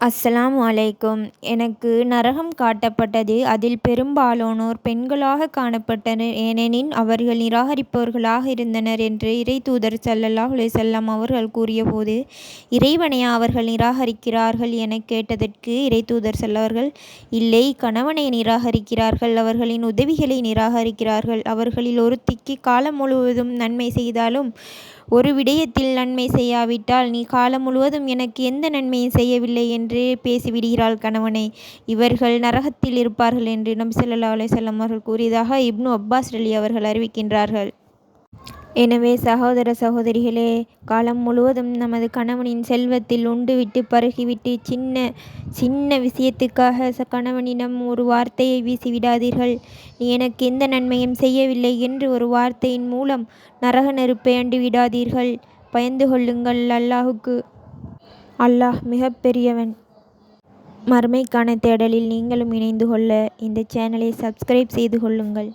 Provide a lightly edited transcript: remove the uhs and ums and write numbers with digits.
அஸ்ஸலாமு அலைக்கும். எனக்கு நரகம் காட்டப்பட்டது. அதில் பெரும்பாலானோர் பெண்களாக காணப்பட்டனர். ஏனெனில் அவர்கள் நிராகரிப்பவர்களாக இருந்தனர் என்று இறைத்தூதர் ஸல்லல்லாஹு அலைஹி வஸல்லம் அவர்கள் கூறியபோது, இறைவனையா அவர்கள் நிராகரிக்கிறார்கள் எனக் கேட்டதற்கு இறைத்தூதர் அவர்கள், இல்லை, கணவனை நிராகரிக்கிறார்கள், அவர்களின் உதவிகளை நிராகரிக்கிறார்கள். அவர்களில் ஒருத்திக்கு காலம் முழுவதும் நன்மை செய்தாலும் ஒரு விடயத்தில் நன்மை செய்யாவிட்டால், நீ காலம் முழுவதும் எனக்கு எந்த நன்மையும் செய்யவில்லை என்று பேசிவிடுகிறாள் கணவனை. இவர்கள் நரகத்தில் இருப்பார்கள் என்று நபி ஸல்லல்லாஹு அலைஹி வஸல்லம் அவர்கள் கூறியதாக இப்னு அப்பாஸ் அவர்கள் அறிவிக்கின்றார்கள். எனவே சகோதர சகோதரிகளே, காலம் முழுவதும் நமது கணவனின் செல்வத்தில் உண்டுவிட்டு பருகிவிட்டு சின்ன சின்ன விஷயத்துக்காக கணவனிடம் ஒரு வார்த்தையை வீசிவிடாதீர்கள். நீ எனக்கு எந்த நன்மையும் செய்யவில்லை என்று ஒரு வார்த்தையின் மூலம் நரக நெருப்பை அண்டிவிடாதீர்கள். பயந்து கொள்ளுங்கள் அல்லாஹுக்கு. அல்லாஹ் மிகப் பெரியவன். மறுமைக்கான தேடலில் நீங்களும் இணைந்து கொள்ள இந்த சேனலை சப்ஸ்கிரைப் செய்து கொள்ளுங்கள்.